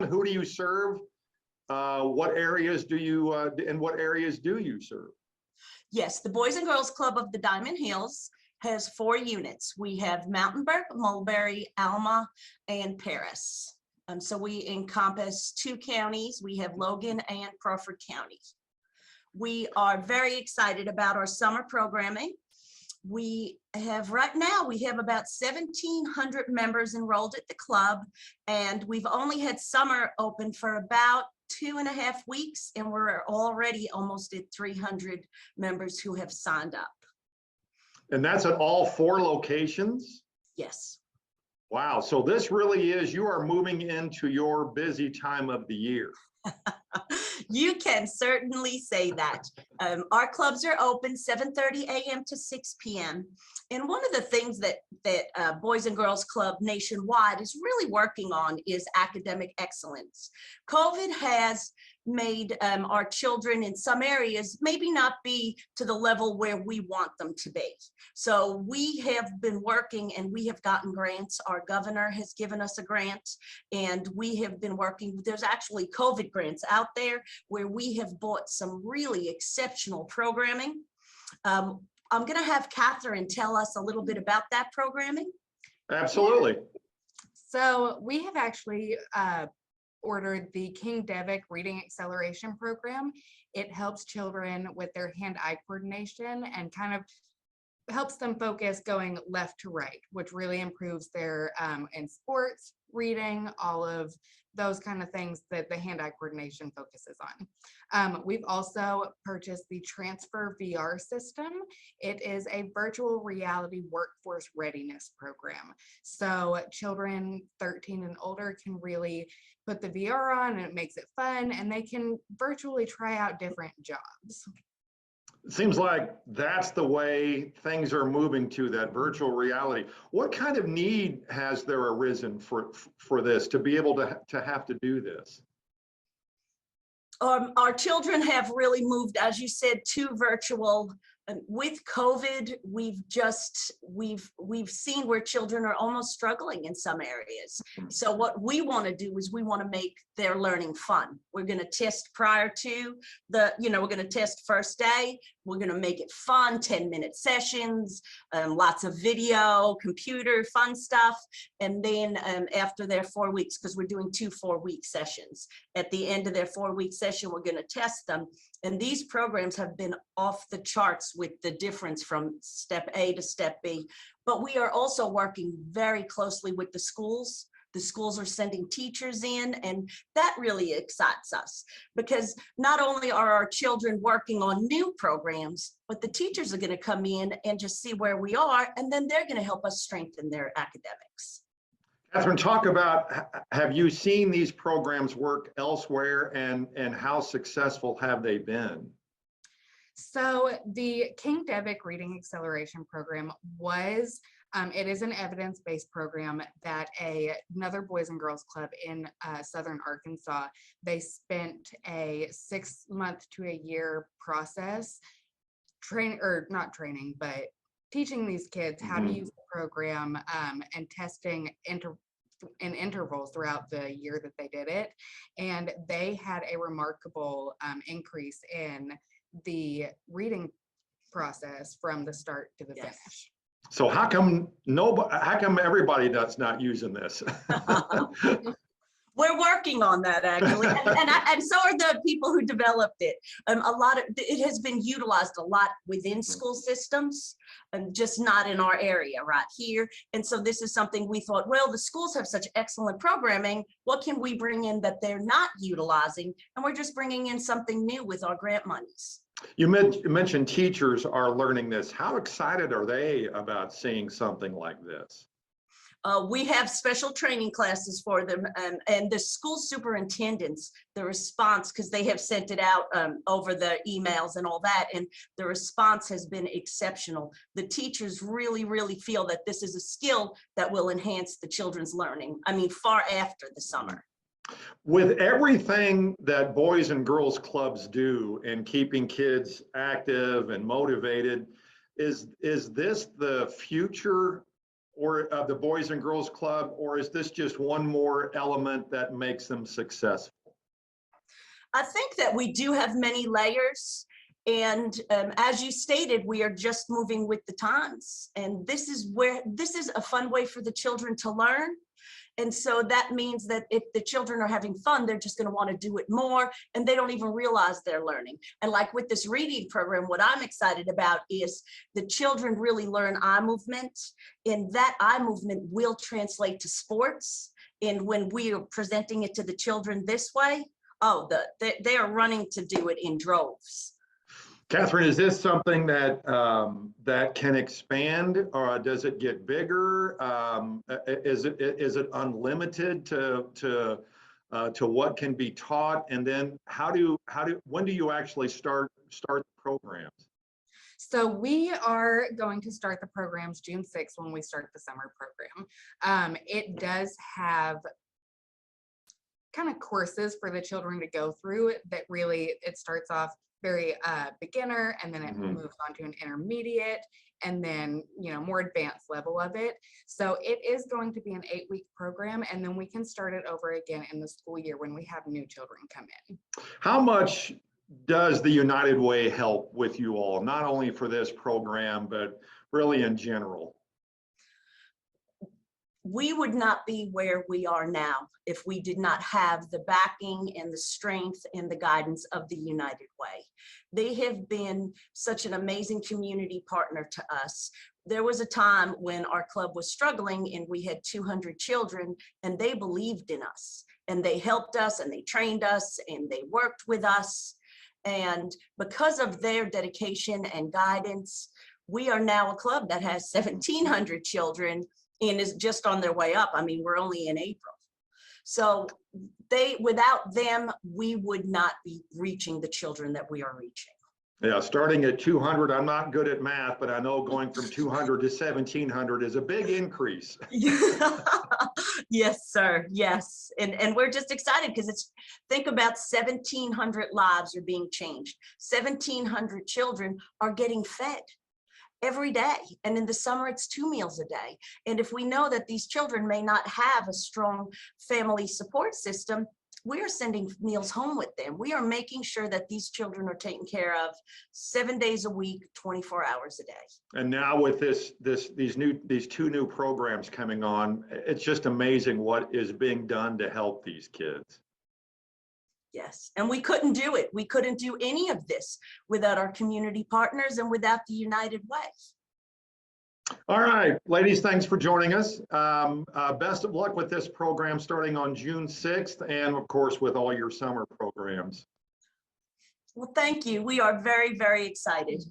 Who do you serve? What areas do you, and what areas do you serve? Yes, the Boys and Girls Club of the Diamond Hills has 4 units. We have Mountainburg, Mulberry, Alma, and Paris. So we encompass 2 counties. We have Logan and Crawford County. We are very excited about our summer programming. We have right now, we have about 1,700 members enrolled at the club, and we've only had summer open for about 2.5 weeks, and we're already almost at 300 members who have signed up. And that's at all 4 locations? Yes. Wow, so this really is, you are moving into your busy time of the year. You can certainly say that. Our clubs are open 7:30 a.m. to 6 p.m. And one of the things that Boys and Girls Club nationwide is really working on is academic excellence. COVID has made our children in some areas maybe not be to the level where we want them to be. So we have been working and we have gotten grants. Our governor has given us a grant, and we have been working. There's actually COVID grants out there where we have bought some really exceptional programming. I'm going to have Catherine tell us a little bit about that programming. Absolutely. So we have actually ordered the King Devick Reading Acceleration Program. It helps children with their hand-eye coordination and kind of helps them focus going left to right, which really improves their in sports, reading, all of those kind of things that the hand-eye coordination focuses on. We've also purchased the Transfer VR system. It is a virtual reality workforce readiness program. So children 13 and older can really put the VR on, and it makes it fun, and they can virtually try out different jobs. It seems like that's the way things are moving to, that virtual reality. What kind of need has there arisen for this, to be able to have to do this? Our children have really moved, as you said, to virtual. With COVID, we've seen where children are almost struggling in some areas. So what we want to do is we want to make their learning fun. We're going to test prior to the, we're going to test first day. We're going to make it fun, 10-minute sessions, lots of video, computer, fun stuff. And then after their 4 weeks, because we're doing 2 4-week sessions, at the end of their 4-week session, we're going to test them. And these programs have been off the charts with the difference from step A to step B. But we are also working very closely with the schools. The schools are sending teachers in, and that really excites us, because not only are our children working on new programs, but the teachers are going to come in and just see where we are, and then they're going to help us strengthen their academics. Catherine, talk about, have you seen these programs work elsewhere, and how successful have they been? So the King Devick Reading Acceleration Program was, it is an evidence-based program that another Boys and Girls Club in Southern Arkansas, they spent a 6-month to a year process, not training, but teaching these kids how to use the program and testing in intervals throughout the year that they did it. And they had a remarkable increase in the reading process from the start to the finish. So how come everybody that's not using this? We're working on that, actually, and so are the people who developed it. It has been utilized a lot within school systems, and just not in our area right here. And so this is something we thought, well, the schools have such excellent programming. What can we bring in that they're not utilizing? And we're just bringing in something new with our grant monies. You mentioned teachers are learning this. How excited are they about seeing something like this? We have special training classes for them, and the school superintendents, the response, because they have sent it out over the emails and all that, and the response has been exceptional. The teachers really, really feel that this is a skill that will enhance the children's learning, far after the summer. With everything that Boys and Girls Clubs do in keeping kids active and motivated, is this the future or of the Boys and Girls Club, or is this just one more element that makes them successful? I think that we do have many layers. And as you stated, we are just moving with the times. And this is a fun way for the children to learn. And so that means that if the children are having fun, they're just going to want to do it more, and they don't even realize they're learning. And like with this reading program, what I'm excited about is the children really learn eye movement, and that eye movement will translate to sports. And when we are presenting it to the children this way, oh, they are running to do it in droves. Catherine, is this something that that can expand, or does it get bigger? Is it unlimited to what can be taught? And then when do you actually start the programs? So we are going to start the programs June 6th when we start the summer program. It does have kind of courses for the children to go through that really, it starts off very beginner, and then it moves on to an intermediate, and then, you know, more advanced level of it. So it is going to be an 8-week program, and then we can start it over again in the school year when we have new children come in. How much does the United Way help with you all, not only for this program, but really in general? We would not be where we are now if we did not have the backing and the strength and the guidance of the United Way. They have been such an amazing community partner to us. There was a time when our club was struggling and we had 200 children, and they believed in us, and they helped us, and they trained us, and they worked with us. And because of their dedication and guidance, we are now a club that has 1,700 children and is just on their way up. I mean, we're only in April. So without them, we would not be reaching the children that we are reaching. Yeah, starting at 200, I'm not good at math, but I know going from 200 to 1,700 is a big increase. Yes, sir. Yes. And we're just excited because think about 1,700 lives are being changed. 1,700 children are getting fed every day. And in the summer, it's 2 meals a day. And if we know that these children may not have a strong family support system, we are sending meals home with them. We are making sure that these children are taken care of 7 days a week, 24 hours a day. And now with these 2 new programs coming on, it's just amazing what is being done to help these kids. Yes, and we couldn't do it. We couldn't do any of this without our community partners and without the United Way. All right, ladies, thanks for joining us. Best of luck with this program starting on June 6th, and of course with all your summer programs. Well, thank you. We are very, very excited.